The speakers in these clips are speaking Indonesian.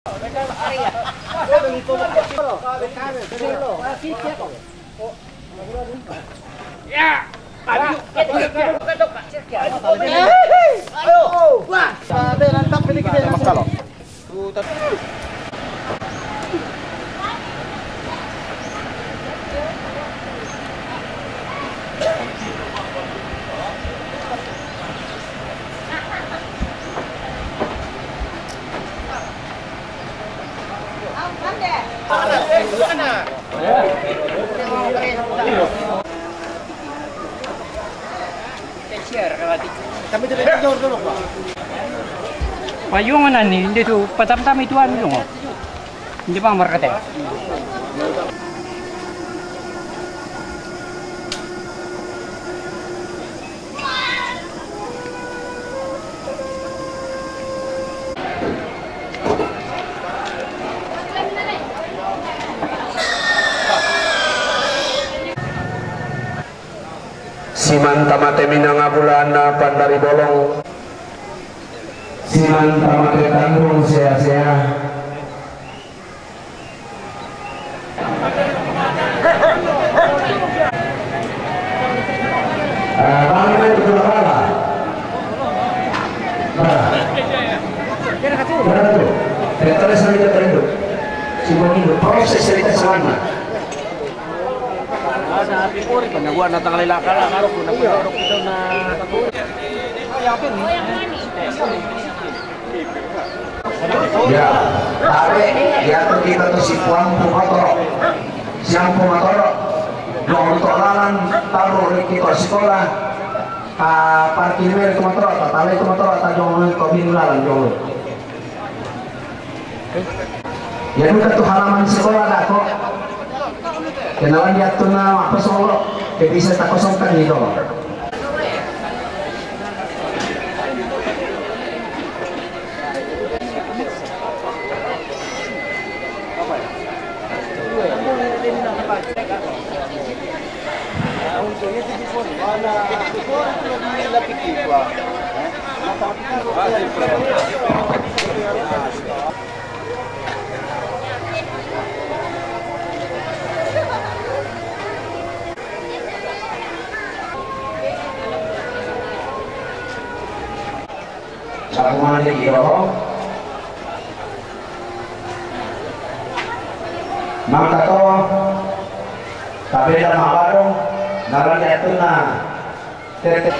Ya. Ayo. Wah, nantap gede-gede. Makalo. Payung mana nih? Hindi tuh patam-tam itu anu dong. Hindi bang market. Simanta mate minanga bulana pandari bolong, simanta mate tanggung sia-sia. Bagaimana itu kepala? Mana tu? Detalnya sampai tertentu. Simpan itu proses cerita selama. Sabi ko rin, nagawa na tangali lakala, karo ko nagpudorok ito na ya, tapi diatur kita tuh si puang pumatoro, siang pumatoro, nontonan taruh di kita sekolah, parkir mer pumatoro, tatale pumatoro, tajong ko binulalan jong. Ya nuka tuh halaman sekolah dah kok. Kenalan diatur na pasolo, bisa tak kosongkan gitu. Sakuman di kiro, maka to, tapi dalam mabarong, naran itu na, terket.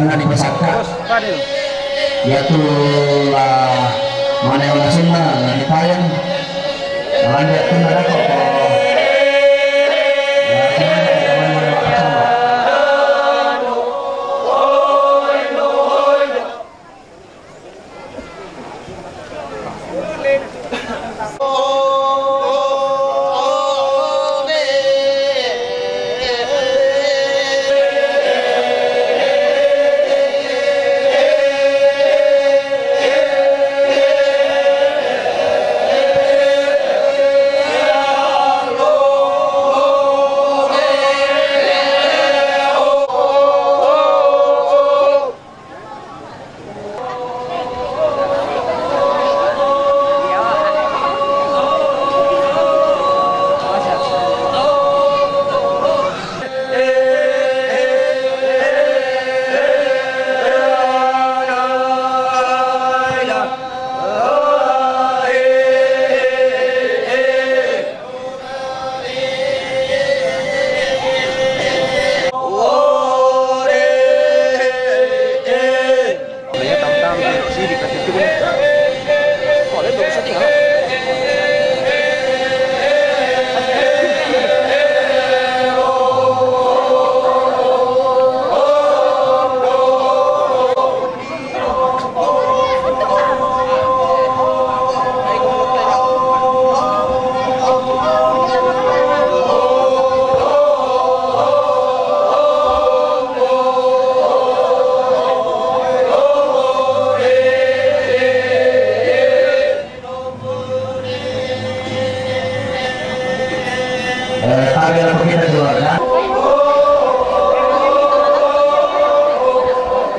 dengan pesaka Fadil. yaitu mana yang langsung nanti tayang lanjut ke mana kok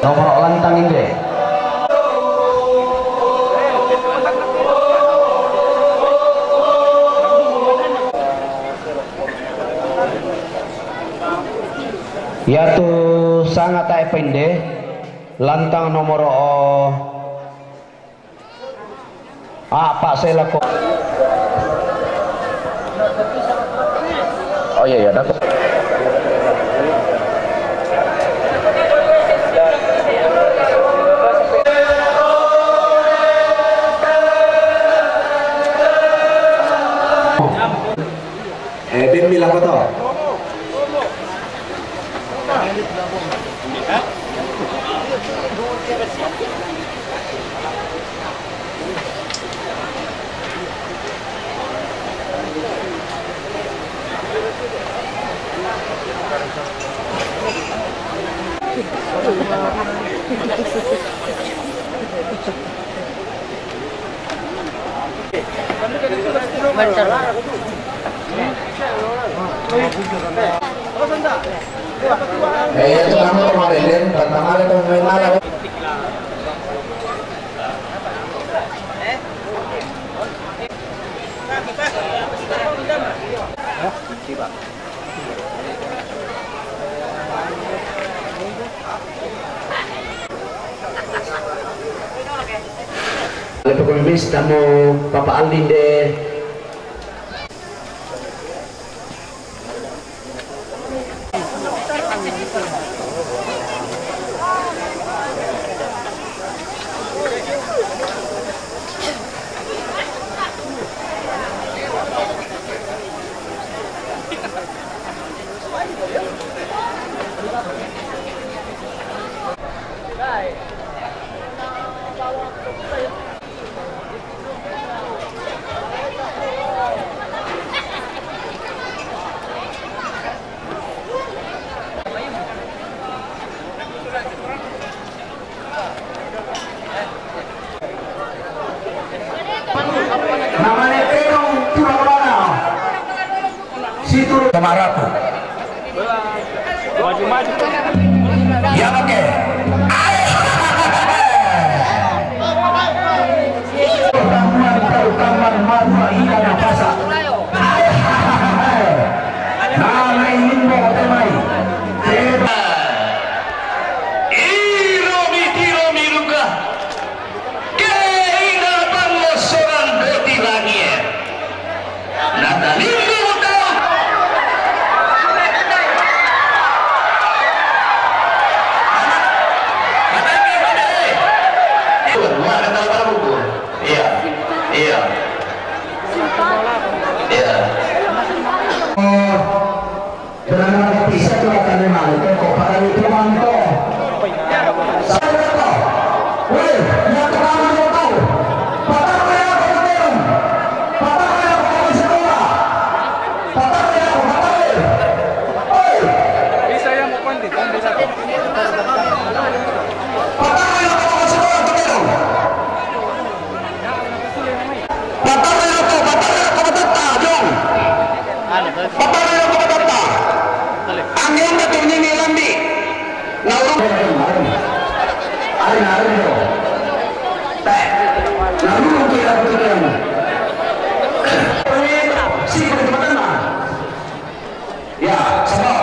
nomor lantang ini yaitu sangat pendek lantang nomor apa saya lakukan oh iya ya dapat Bim bilang foto. Itu kamu kemarin pertama itu main malam. Ekonomis kamu Bapak Aldin deh. Namanya Tenong Turabana Situ Kemaratu Maju-maju. ya oke Taman Marma Ida Napasa Nama ini mau temai Ya, sebab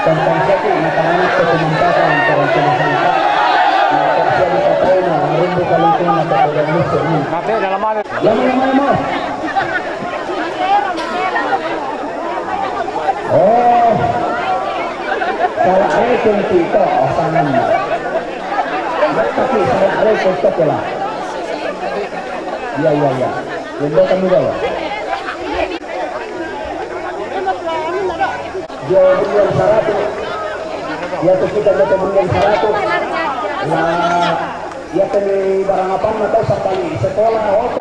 tentang satu menangani kekomunikasi antara masyarakat terjadi katanya rindu kalungkung atau organisasi ini. Nanti dalam hal Lama. Oh, salah rekon kita asangan. Tapi salah rekon kita lah. Ya. Benda kami dah. Dia berikan 100. Dia tu kita berikan 100. Nah, dia beli barang apa atau sampai sekolah.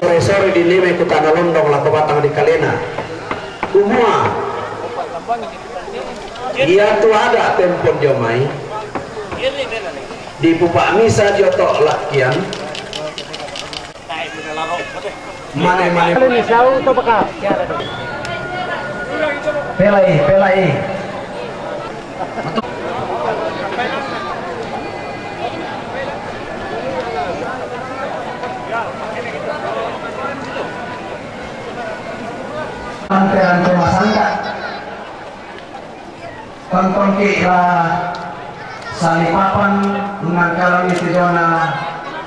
Profesor di Lima Kutana Londong Lako Batang di Kalena semua ia tu ada tempon jomai di pupak misa jotok lakian mana pelai Antean cuma sangka tonton kira sani papan dengan kalau itu zona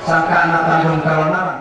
sangka anak tanggung kalau